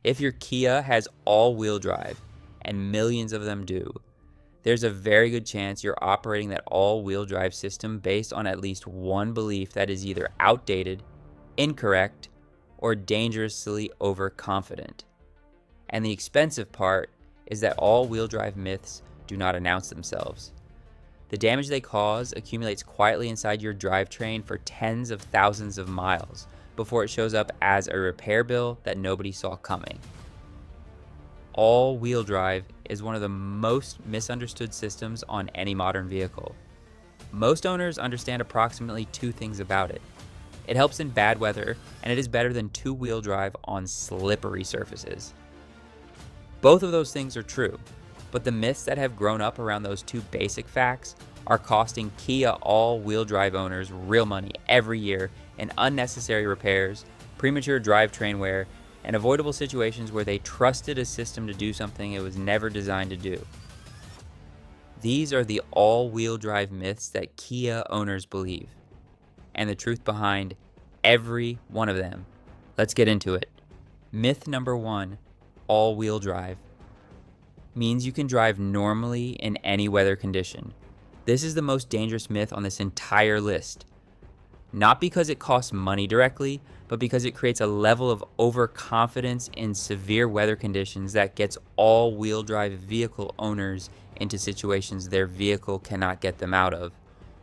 If your Kia has all-wheel drive, and millions of them do, there's a very good chance you're operating that all-wheel drive system based on at least one belief that is either outdated, incorrect, or dangerously overconfident. And the expensive part is that all-wheel drive myths do not announce themselves. The damage they cause accumulates quietly inside your drivetrain for tens of thousands of miles before it shows up as a repair bill that nobody saw coming. All-wheel drive is one of the most misunderstood systems on any modern vehicle. Most owners understand approximately two things about it. It helps in bad weather, and it is better than two-wheel drive on slippery surfaces. Both of those things are true, but the myths that have grown up around those two basic facts are costing Kia all-wheel drive owners real money every year in unnecessary repairs, premature drivetrain wear, and avoidable situations where they trusted a system to do something it was never designed to do. These are the all-wheel drive myths that Kia owners believe, and the truth behind every one of them. Let's get into it. Myth number 1, all-wheel drive means you can drive normally in any weather condition. This is the most dangerous myth on this entire list. Not because it costs money directly, but because it creates a level of overconfidence in severe weather conditions that gets all-wheel drive vehicle owners into situations their vehicle cannot get them out of.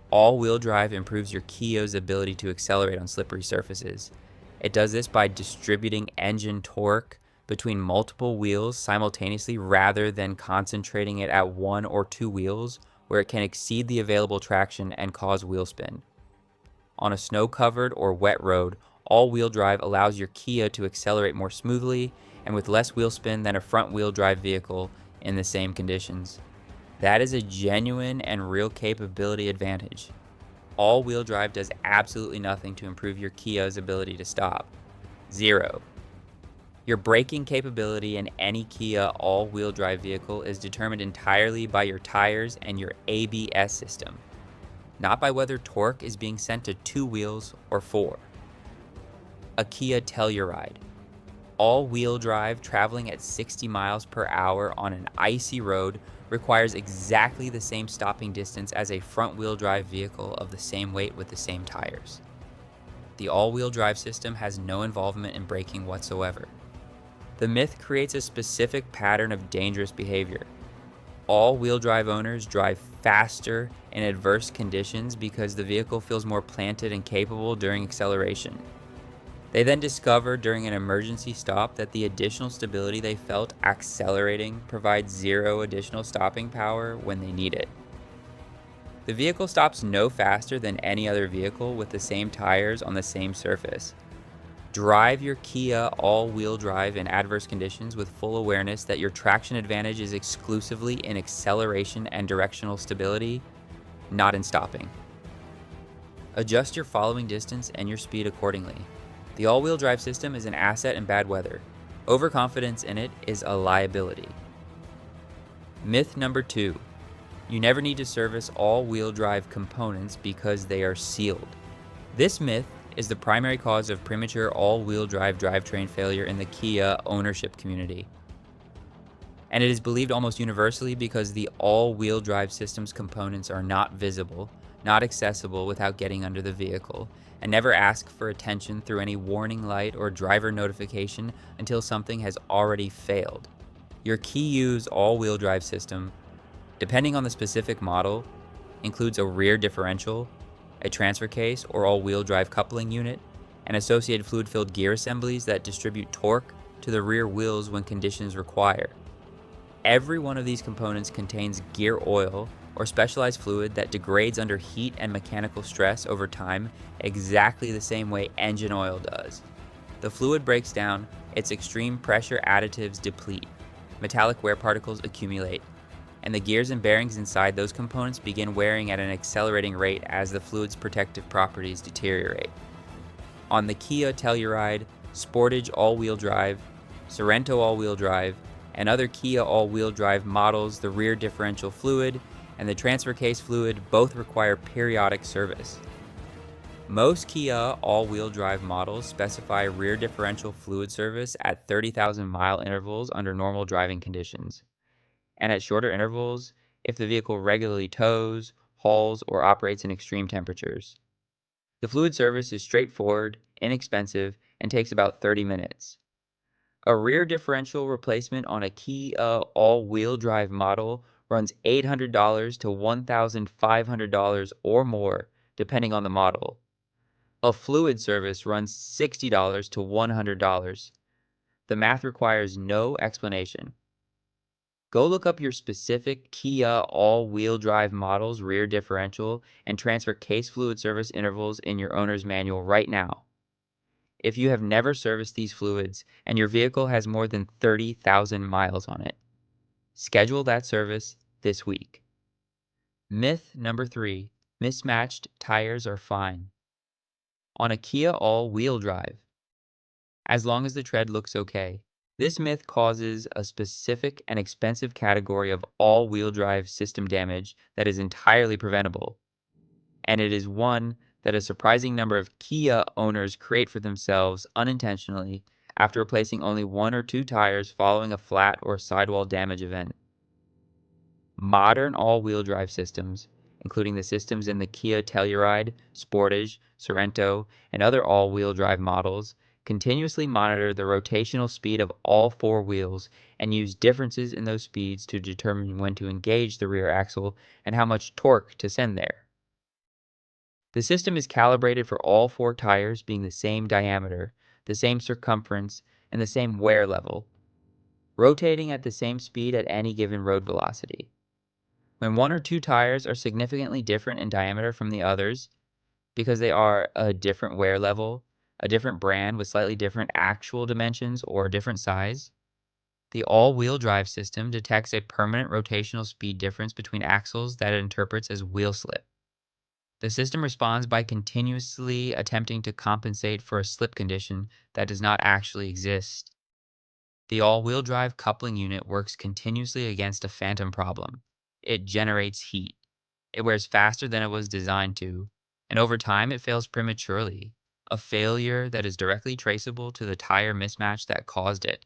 All-wheel drive improves your Kia's ability to accelerate on slippery surfaces. It does this by distributing engine torque between multiple wheels simultaneously rather than concentrating it at one or two wheels where it can exceed the available traction and cause wheel spin. On a snow-covered or wet road, all-wheel drive allows your Kia to accelerate more smoothly and with less wheel spin than a front-wheel drive vehicle in the same conditions. That is a genuine and real capability advantage. All-wheel drive does absolutely nothing to improve your Kia's ability to stop. Zero. Your braking capability in any Kia all-wheel drive vehicle is determined entirely by your tires and your ABS system, not by whether torque is being sent to two wheels or four. A Kia Telluride. All-wheel drive traveling at 60 miles per hour on an icy road requires exactly the same stopping distance as a front-wheel drive vehicle of the same weight with the same tires. The all-wheel drive system has no involvement in braking whatsoever. The myth creates a specific pattern of dangerous behavior. All-wheel drive owners drive faster in adverse conditions because the vehicle feels more planted and capable during acceleration. They then discover during an emergency stop that the additional stability they felt accelerating provides zero additional stopping power when they need it. The vehicle stops no faster than any other vehicle with the same tires on the same surface. Drive your Kia all-wheel drive in adverse conditions with full awareness that your traction advantage is exclusively in acceleration and directional stability, not in stopping. Adjust your following distance and your speed accordingly. The all-wheel drive system is an asset in bad weather. Overconfidence in it is a liability. Myth number 2. You never need to service all-wheel drive components because they are sealed. This myth is the primary cause of premature all-wheel drive drivetrain failure in the Kia ownership community. And it is believed almost universally because the all-wheel drive system's components are not visible, not accessible without getting under the vehicle, and never ask for attention through any warning light or driver notification until something has already failed. Your Kia's all-wheel drive system, depending on the specific model, includes a rear differential, a transfer case or all-wheel drive coupling unit, and associated fluid-filled gear assemblies that distribute torque to the rear wheels when conditions require. Every one of these components contains gear oil or specialized fluid that degrades under heat and mechanical stress over time exactly the same way engine oil does. The fluid breaks down, its extreme pressure additives deplete, metallic wear particles accumulate, and the gears and bearings inside those components begin wearing at an accelerating rate as the fluid's protective properties deteriorate. On the Kia Telluride, Sportage all-wheel drive, Sorento all-wheel drive, and other Kia all-wheel drive models, the rear differential fluid and the transfer case fluid both require periodic service. Most Kia all-wheel drive models specify rear differential fluid service at 30,000-mile intervals under normal driving conditions, and at shorter intervals if the vehicle regularly tows, hauls, or operates in extreme temperatures. The fluid service is straightforward, inexpensive, and takes about 30 minutes. A rear differential replacement on a Kia all-wheel drive model runs $800 to $1,500 or more, depending on the model. A fluid service runs $60 to $100. The math requires no explanation. Go look up your specific Kia all-wheel drive model's rear differential and transfer case fluid service intervals in your owner's manual right now. If you have never serviced these fluids and your vehicle has more than 30,000 miles on it, schedule that service this week. Myth number 3, mismatched tires are fine. On a Kia all-wheel drive, as long as the tread looks okay. This myth causes a specific and expensive category of all-wheel drive system damage that is entirely preventable, and it is one that a surprising number of Kia owners create for themselves unintentionally after replacing only 1 or 2 tires following a flat or sidewall damage event. Modern all-wheel drive systems, including the systems in the Kia Telluride, Sportage, Sorento, and other all-wheel drive models, continuously monitor the rotational speed of all 4 wheels and use differences in those speeds to determine when to engage the rear axle and how much torque to send there. The system is calibrated for all 4 tires being the same diameter, the same circumference, and the same wear level, rotating at the same speed at any given road velocity. When 1 or 2 tires are significantly different in diameter from the others because they are a different wear level, a different brand with slightly different actual dimensions, or a different size, the all-wheel drive system detects a permanent rotational speed difference between axles that it interprets as wheel slip. The system responds by continuously attempting to compensate for a slip condition that does not actually exist. The all-wheel drive coupling unit works continuously against a phantom problem. It generates heat. It wears faster than it was designed to, and over time it fails prematurely, a failure that is directly traceable to the tire mismatch that caused it.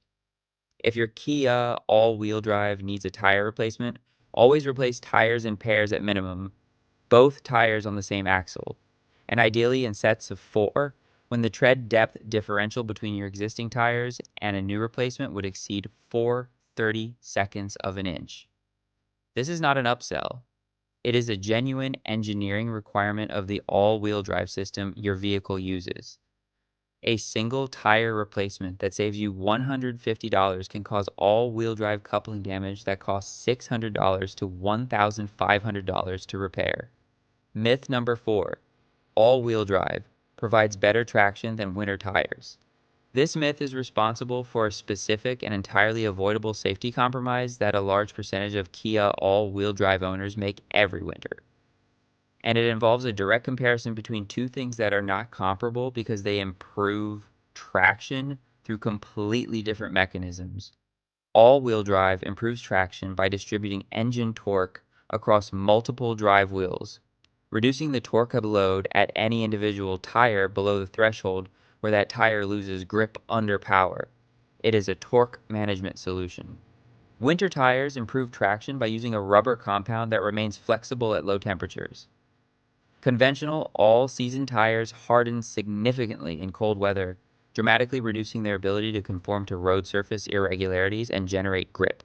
If your Kia all-wheel drive needs a tire replacement, always replace tires in pairs at minimum, both tires on the same axle, and ideally in sets of 4 when the tread depth differential between your existing tires and a new replacement would exceed 4/32 of an inch. This is not an upsell. It is a genuine engineering requirement of the all-wheel drive system your vehicle uses. A single tire replacement that saves you $150 can cause all-wheel drive coupling damage that costs $600 to $1,500 to repair. Myth number 4, all-wheel drive provides better traction than winter tires. This myth is responsible for a specific and entirely avoidable safety compromise that a large percentage of Kia all-wheel drive owners make every winter. And it involves a direct comparison between 2 things that are not comparable because they improve traction through completely different mechanisms. All-wheel drive improves traction by distributing engine torque across multiple drive wheels, reducing the torque of load at any individual tire below the threshold where that tire loses grip under power. It is a torque management solution. Winter tires improve traction by using a rubber compound that remains flexible at low temperatures. Conventional all-season tires harden significantly in cold weather, dramatically reducing their ability to conform to road surface irregularities and generate grip.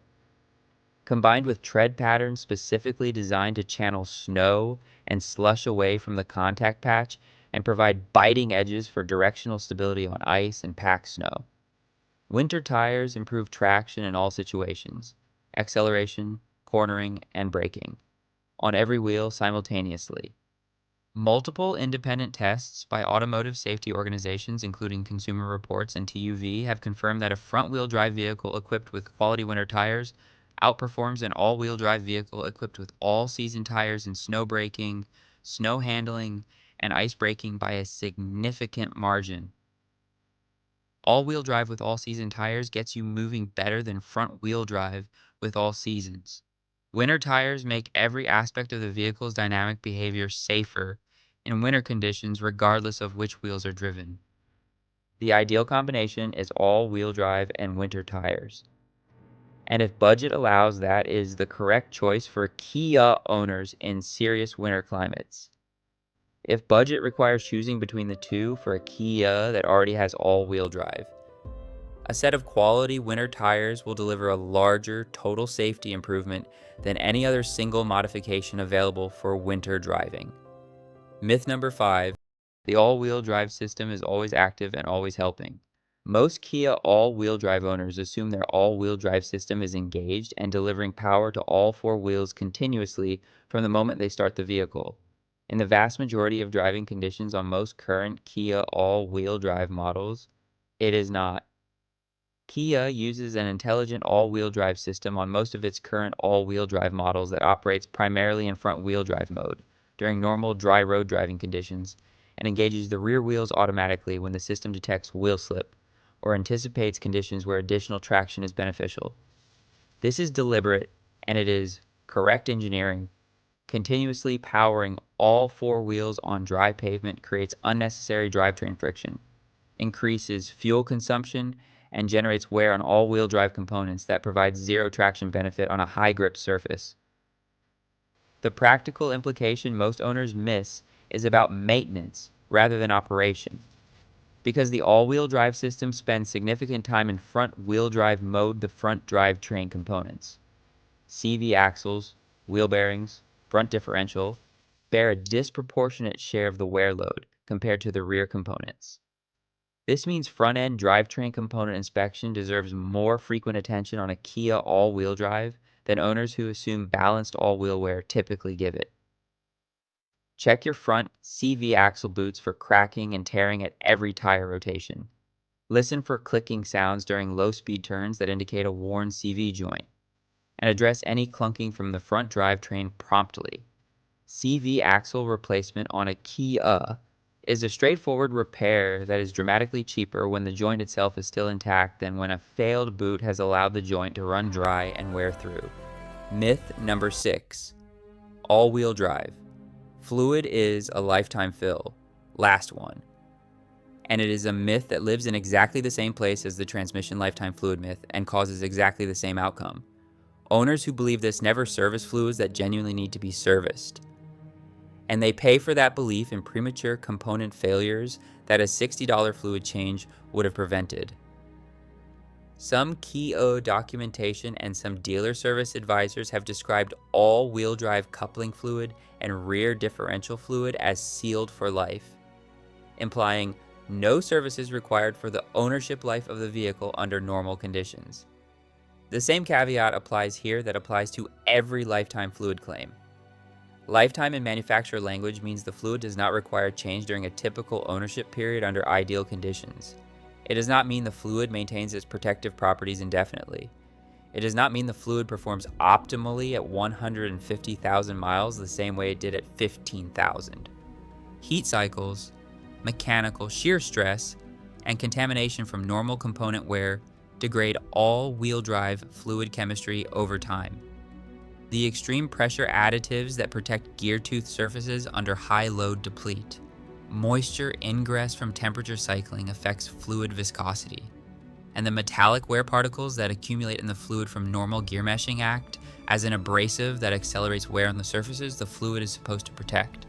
Combined with tread patterns specifically designed to channel snow and slush away from the contact patch and provide biting edges for directional stability on ice and packed snow. Winter tires improve traction in all situations, acceleration, cornering, and braking, on every wheel simultaneously. Multiple independent tests by automotive safety organizations, including Consumer Reports and TÜV, have confirmed that a front-wheel drive vehicle equipped with quality winter tires outperforms an all-wheel drive vehicle equipped with all-season tires in snow braking, snow handling, and ice braking by a significant margin. All-wheel drive with all-season tires gets you moving better than front-wheel drive with all seasons. Winter tires make every aspect of the vehicle's dynamic behavior safer in winter conditions regardless of which wheels are driven. The ideal combination is all-wheel drive and winter tires. And if budget allows, that is the correct choice for Kia owners in serious winter climates. If budget requires choosing between the two for a Kia that already has all-wheel drive, a set of quality winter tires will deliver a larger total safety improvement than any other single modification available for winter driving. Myth number 5, the all-wheel drive system is always active and always helping. Most Kia all-wheel drive owners assume their all-wheel drive system is engaged and delivering power to all four wheels continuously from the moment they start the vehicle. In the vast majority of driving conditions on most current Kia all-wheel drive models, it is not. Kia uses an intelligent all-wheel drive system on most of its current all-wheel drive models that operates primarily in front-wheel drive mode during normal dry road driving conditions and engages the rear wheels automatically when the system detects wheel slip or anticipates conditions where additional traction is beneficial. This is deliberate, and it is correct engineering. Continuously powering all four wheels on dry pavement creates unnecessary drivetrain friction, increases fuel consumption, and generates wear on all-wheel drive components that provides zero traction benefit on a high-grip surface. The practical implication most owners miss is about maintenance rather than operation. Because the all-wheel drive system spends significant time in front-wheel drive mode, the front drivetrain components, CV axles, wheel bearings, front differential, bear a disproportionate share of the wear load compared to the rear components. This means front-end drivetrain component inspection deserves more frequent attention on a Kia all-wheel drive than owners who assume balanced all-wheel wear typically give it. Check your front CV axle boots for cracking and tearing at every tire rotation. Listen for clicking sounds during low-speed turns that indicate a worn CV joint, and address any clunking from the front drivetrain promptly. CV axle replacement on a Kia is a straightforward repair that is dramatically cheaper when the joint itself is still intact than when a failed boot has allowed the joint to run dry and wear through. Myth number 6, all-wheel drive. Fluid is a lifetime fill. Last one. And it is a myth that lives in exactly the same place as the transmission lifetime fluid myth and causes exactly the same outcome. Owners who believe this never service fluids that genuinely need to be serviced. And they pay for that belief in premature component failures that a $60 fluid change would have prevented. Some Kia documentation and some dealer service advisors have described all-wheel drive coupling fluid and rear differential fluid as sealed for life, implying no services required for the ownership life of the vehicle under normal conditions. The same caveat applies here that applies to every lifetime fluid claim. Lifetime in manufacturer language means the fluid does not require change during a typical ownership period under ideal conditions. It does not mean the fluid maintains its protective properties indefinitely. It does not mean the fluid performs optimally at 150,000 miles the same way it did at 15,000. Heat cycles, mechanical shear stress, and contamination from normal component wear degrade all wheel drive fluid chemistry over time. The extreme pressure additives that protect gear tooth surfaces under high load deplete. Moisture ingress from temperature cycling affects fluid viscosity, and the metallic wear particles that accumulate in the fluid from normal gear meshing act as an abrasive that accelerates wear on the surfaces the fluid is supposed to protect.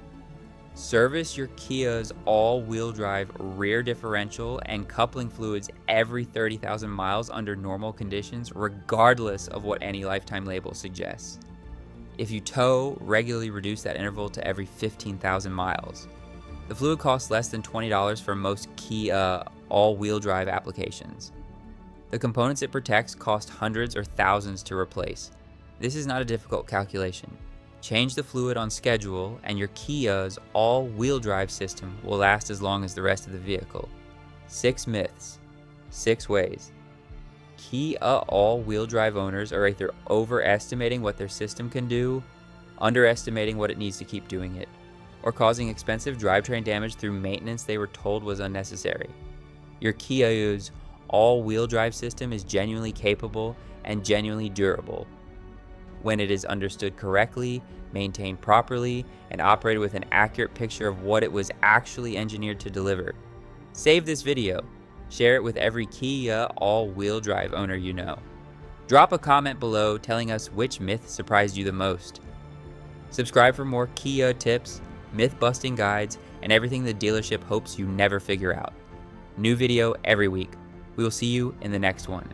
Service your Kia's all-wheel drive rear differential and coupling fluids every 30,000 miles under normal conditions, regardless of what any lifetime label suggests. If you tow, regularly reduce that interval to every 15,000 miles. The fluid costs less than $20 for most Kia all-wheel drive applications. The components it protects cost hundreds or thousands to replace. This is not a difficult calculation. Change the fluid on schedule and your Kia's all-wheel drive system will last as long as the rest of the vehicle. 6 myths, 6 ways. Kia all-wheel drive owners are either overestimating what their system can do, underestimating what it needs to keep doing it, or causing expensive drivetrain damage through maintenance they were told was unnecessary. Your Kia's all-wheel drive system is genuinely capable and genuinely durable. when it is understood correctly, maintained properly, and operated with an accurate picture of what it was actually engineered to deliver. Save this video. Share it with every Kia all-wheel drive owner you know. Drop a comment below telling us which myth surprised you the most. Subscribe for more Kia tips, myth-busting guides, and everything the dealership hopes you never figure out. New video every week. We will see you in the next one.